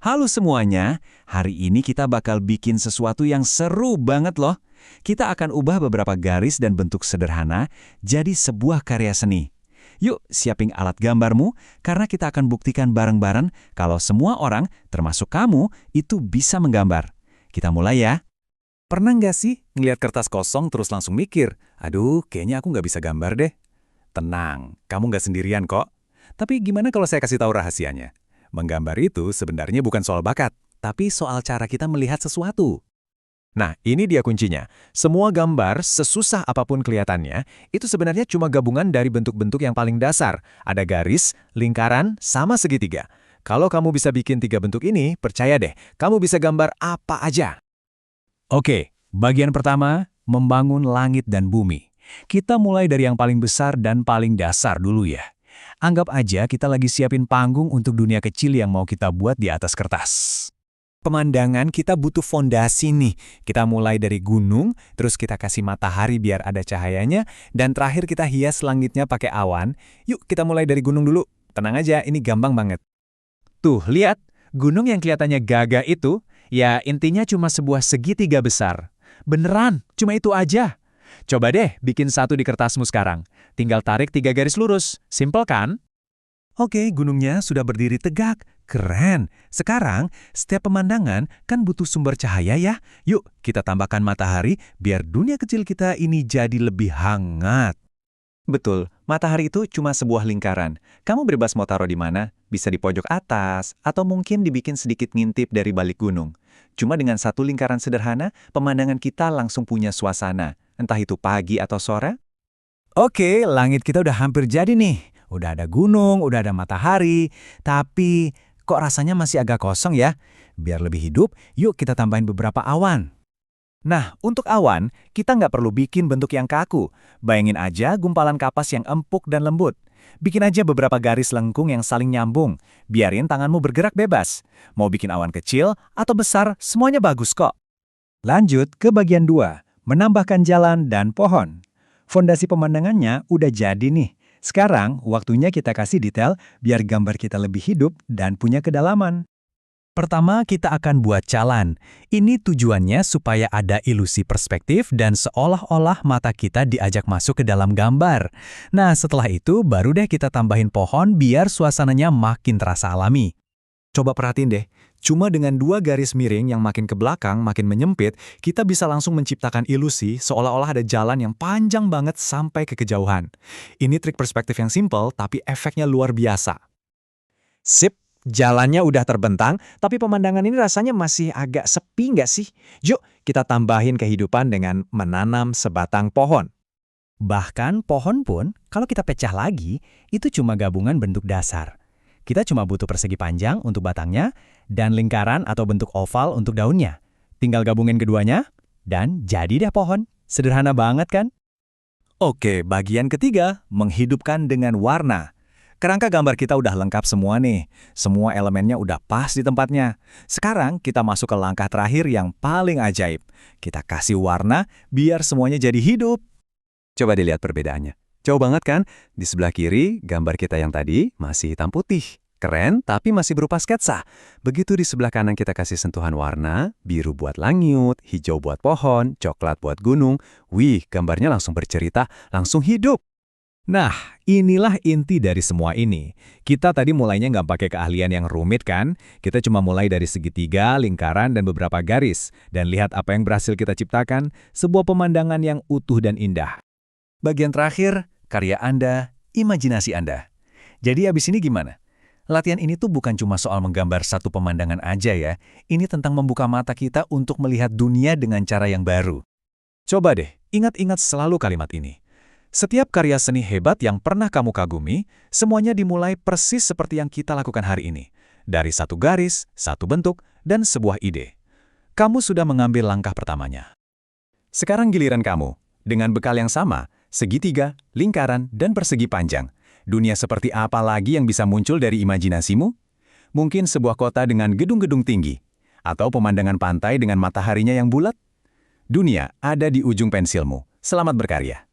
Halo semuanya, hari ini kita bakal bikin sesuatu yang seru banget loh. Kita akan ubah beberapa garis dan bentuk sederhana jadi sebuah karya seni. Yuk, siapin alat gambarmu, karena kita akan buktikan bareng-bareng kalau semua orang, termasuk kamu, itu bisa menggambar. Kita mulai ya. Pernah nggak sih ngeliat kertas kosong terus langsung mikir, aduh kayaknya aku nggak bisa gambar deh. Tenang, kamu nggak sendirian kok. Tapi gimana kalau saya kasih tahu rahasianya? Menggambar itu sebenarnya bukan soal bakat, tapi soal cara kita melihat sesuatu. Nah, ini dia kuncinya. Semua gambar, sesusah apapun kelihatannya, itu sebenarnya cuma gabungan dari bentuk-bentuk yang paling dasar. Ada garis, lingkaran, sama segitiga. Kalau kamu bisa bikin 3 bentuk ini, percaya deh, kamu bisa gambar apa aja. Oke, bagian pertama, membangun langit dan bumi. Kita mulai dari yang paling besar dan paling dasar dulu ya. Anggap aja kita lagi siapin panggung untuk dunia kecil yang mau kita buat di atas kertas. Pemandangan kita butuh fondasi nih. Kita mulai dari gunung, terus kita kasih matahari biar ada cahayanya, dan terakhir kita hias langitnya pakai awan. Yuk kita mulai dari gunung dulu. Tenang aja, ini gampang banget. Tuh, lihat, gunung yang kelihatannya gagah itu, ya intinya cuma sebuah segitiga besar. Beneran, cuma itu aja. Coba deh bikin satu di kertasmu sekarang. Tinggal tarik 3 garis lurus. Simpel kan? Oke, gunungnya sudah berdiri tegak. Keren. Sekarang, setiap pemandangan kan butuh sumber cahaya ya. Yuk, kita tambahkan matahari biar dunia kecil kita ini jadi lebih hangat. Betul, matahari itu cuma sebuah lingkaran. Kamu bebas mau taruh di mana, bisa di pojok atas, atau mungkin dibikin sedikit ngintip dari balik gunung. Cuma dengan satu lingkaran sederhana, pemandangan kita langsung punya suasana. Entah itu pagi atau sore. Oke, langit kita udah hampir jadi nih. Udah ada gunung, udah ada matahari. Tapi, kok rasanya masih agak kosong ya? Biar lebih hidup, yuk kita tambahin beberapa awan. Nah, untuk awan, kita nggak perlu bikin bentuk yang kaku. Bayangin aja gumpalan kapas yang empuk dan lembut. Bikin aja beberapa garis lengkung yang saling nyambung. Biarin tanganmu bergerak bebas. Mau bikin awan kecil atau besar, semuanya bagus kok. Lanjut ke bagian 2, menambahkan jalan dan pohon. Fondasi pemandangannya udah jadi nih. Sekarang, waktunya kita kasih detail biar gambar kita lebih hidup dan punya kedalaman. Pertama, kita akan buat jalan. Ini tujuannya supaya ada ilusi perspektif dan seolah-olah mata kita diajak masuk ke dalam gambar. Nah, setelah itu baru deh kita tambahin pohon biar suasananya makin terasa alami. Coba perhatiin deh, cuma dengan 2 garis miring yang makin ke belakang, makin menyempit, kita bisa langsung menciptakan ilusi seolah-olah ada jalan yang panjang banget sampai ke kejauhan. Ini trik perspektif yang simple, tapi efeknya luar biasa. Sip, jalannya udah terbentang, tapi pemandangan ini rasanya masih agak sepi nggak sih? Yuk, kita tambahin kehidupan dengan menanam sebatang pohon. Bahkan pohon pun, kalau kita pecah lagi, itu cuma gabungan bentuk dasar. Kita cuma butuh persegi panjang untuk batangnya, dan lingkaran atau bentuk oval untuk daunnya. Tinggal gabungin keduanya, dan jadi deh pohon. Sederhana banget kan? Oke, bagian ketiga, menghidupkan dengan warna. Kerangka gambar kita udah lengkap semua nih. Semua elemennya udah pas di tempatnya. Sekarang kita masuk ke langkah terakhir yang paling ajaib. Kita kasih warna biar semuanya jadi hidup. Coba dilihat perbedaannya. Jauh banget kan? Di sebelah kiri, gambar kita yang tadi masih hitam putih. Keren, tapi masih berupa sketsa. Begitu di sebelah kanan kita kasih sentuhan warna, biru buat langit, hijau buat pohon, coklat buat gunung. Wih, gambarnya langsung bercerita, langsung hidup. Nah, inilah inti dari semua ini. Kita tadi mulainya nggak pakai keahlian yang rumit kan? Kita cuma mulai dari segitiga, lingkaran, dan beberapa garis. Dan lihat apa yang berhasil kita ciptakan, sebuah pemandangan yang utuh dan indah. Bagian terakhir, karya Anda, imajinasi Anda. Jadi abis ini gimana? Latihan ini tuh bukan cuma soal menggambar satu pemandangan aja ya. Ini tentang membuka mata kita untuk melihat dunia dengan cara yang baru. Coba deh, ingat-ingat selalu kalimat ini. Setiap karya seni hebat yang pernah kamu kagumi, semuanya dimulai persis seperti yang kita lakukan hari ini. Dari satu garis, satu bentuk, dan sebuah ide. Kamu sudah mengambil langkah pertamanya. Sekarang giliran kamu. Dengan bekal yang sama, segitiga, lingkaran, dan persegi panjang. Dunia seperti apa lagi yang bisa muncul dari imajinasimu? Mungkin sebuah kota dengan gedung-gedung tinggi. Atau pemandangan pantai dengan mataharinya yang bulat? Dunia ada di ujung pensilmu. Selamat berkarya.